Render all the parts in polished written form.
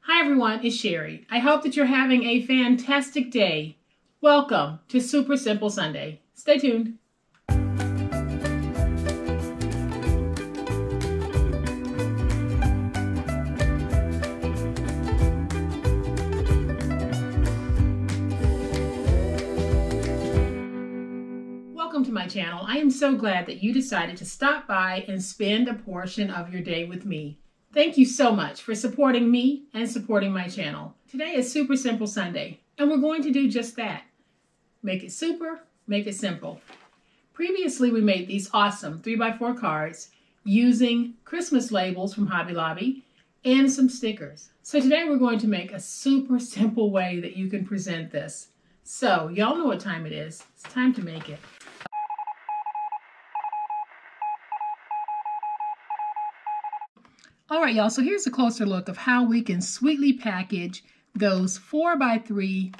Hi everyone, it's Sherry. I hope that you're having a fantastic day. Welcome to Super Simple Sunday. Stay tuned. Welcome to my channel. I am so glad that you decided to stop by and spend a portion of your day with me. Thank you so much for supporting me and supporting my channel. Today is Super Simple Sunday, and we're going to do just that. Make it super, make it simple. Previously, we made these awesome 3x4 cards using Christmas labels from Hobby Lobby and some stickers. So today we're going to make a super simple way that you can present this. So y'all know what time it is. It's time to make it. All right, y'all, so here's a closer look of how we can sweetly package those 4x3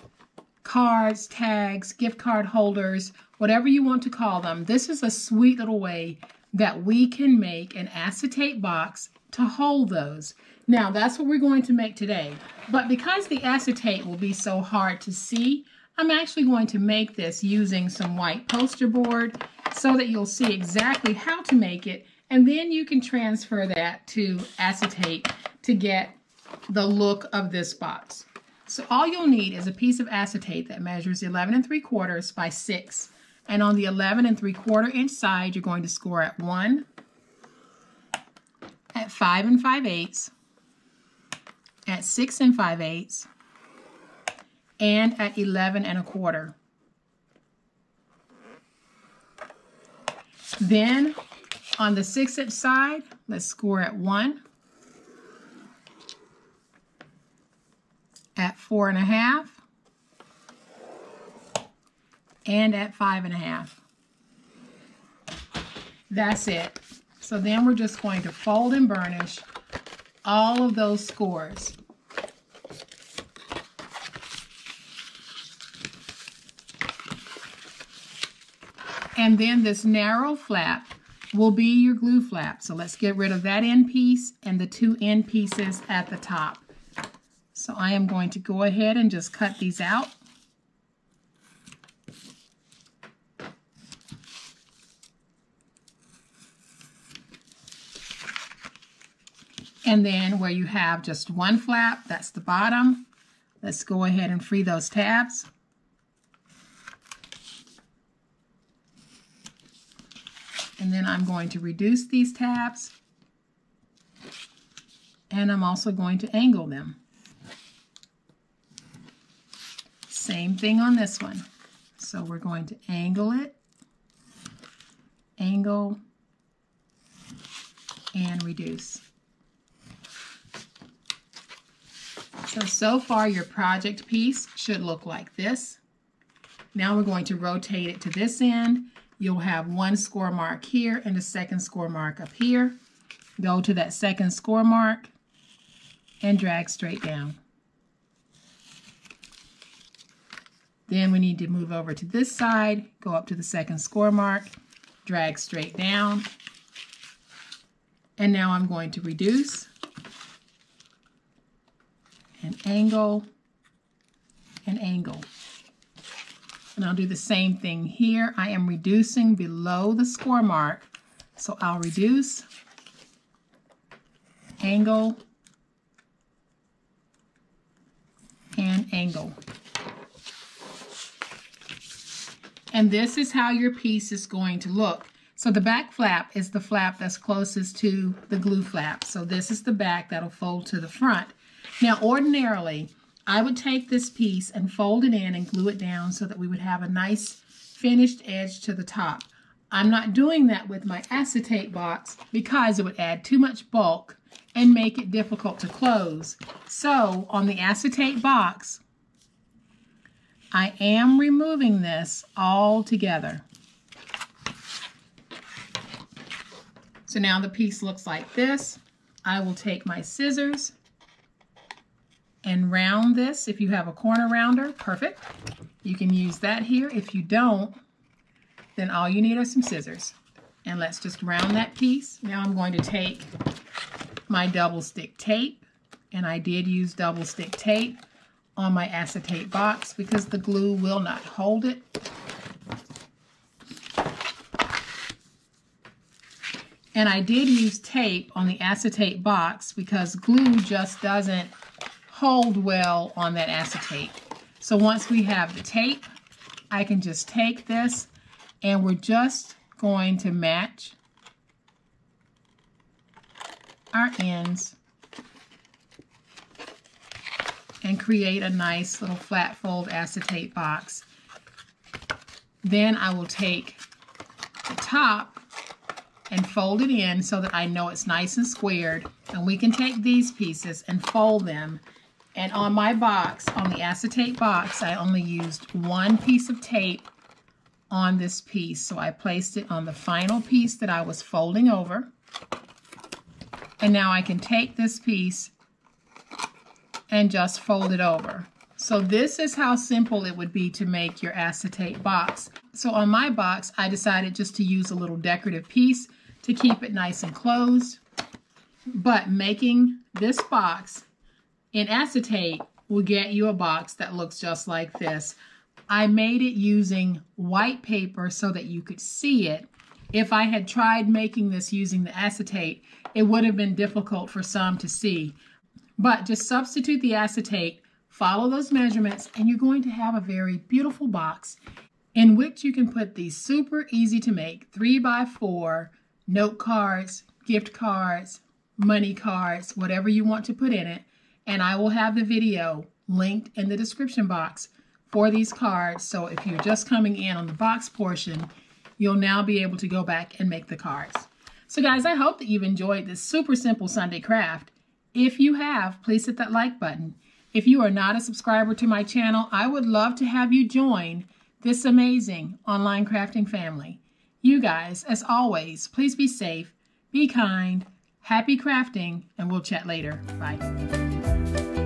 cards, tags, gift card holders, whatever you want to call them. This is a sweet little way that we can make an acetate box to hold those. Now, that's what we're going to make today. But because the acetate will be so hard to see, I'm actually going to make this using some white poster board so that you'll see exactly how to make it. And then you can transfer that to acetate to get the look of this box. So all you'll need is a piece of acetate that measures 11 3/4 by 6. And on the 11 3/4 inch side, you're going to score at 1, at 5 5/8, at 6 5/8, and at 11 1/4. Then on the 6 inch side, let's score at 1, at 4 1/2, and at 5 1/2. That's it. So then we're just going to fold and burnish all of those scores. And then this narrow flap will be your glue flap. So let's get rid of that end piece and the 2 end pieces at the top. So I am going to go ahead and just cut these out. And then where you have just one flap, that's the bottom. Let's go ahead and free those tabs. And then I'm going to reduce these tabs, and I'm also going to angle them. Same thing on this one. So we're going to angle it, angle, and reduce. So far your project piece should look like this. Now we're going to rotate it to this end. You'll have one score mark here and a second score mark up here. Go to that second score mark and drag straight down. Then we need to move over to this side, go up to the second score mark, drag straight down. And now I'm going to reduce and angle and angle. And I'll do the same thing here. I am reducing below the score mark. So I'll reduce, angle, and angle. And this is how your piece is going to look. So the back flap is the flap that's closest to the glue flap. So this is the back that'll fold to the front. Now ordinarily, I would take this piece and fold it in and glue it down so that we would have a nice finished edge to the top. I'm not doing that with my acetate box because it would add too much bulk and make it difficult to close. So on the acetate box, I am removing this all together. So now the piece looks like this. I will take my scissors and round this. If you have a corner rounder, perfect. You can use that here. If you don't, then all you need are some scissors. And let's just round that piece. Now I'm going to take my double stick tape and I did use double stick tape on my acetate box because the glue will not hold it. And I did use tape on the acetate box because glue just doesn't hold well on that acetate. So once we have the tape, I can just take this and we're just going to match our ends and create a nice little flat fold acetate box. Then I will take the top and fold it in so that I know it's nice and squared. And we can take these pieces and fold them. And on my box, on the acetate box, I only used one piece of tape on this piece. So I placed it on the final piece that I was folding over. And now I can take this piece and just fold it over. So this is how simple it would be to make your acetate box. So on my box, I decided just to use a little decorative piece to keep it nice and closed. But making this box in acetate will get you a box that looks just like this. I made it using white paper so that you could see it. If I had tried making this using the acetate, it would have been difficult for some to see. But just substitute the acetate, follow those measurements, and you're going to have a very beautiful box in which you can put these super easy to make 3x4 note cards, gift cards, money cards, whatever you want to put in it. And I will have the video linked in the description box for these cards. So if you're just coming in on the box portion, you'll now be able to go back and make the cards. So guys, I hope that you've enjoyed this super simple Sunday craft. If you have, please hit that like button. If you are not a subscriber to my channel, I would love to have you join this amazing online crafting family. You guys, as always, please be safe, be kind, happy crafting, and we'll chat later. Bye.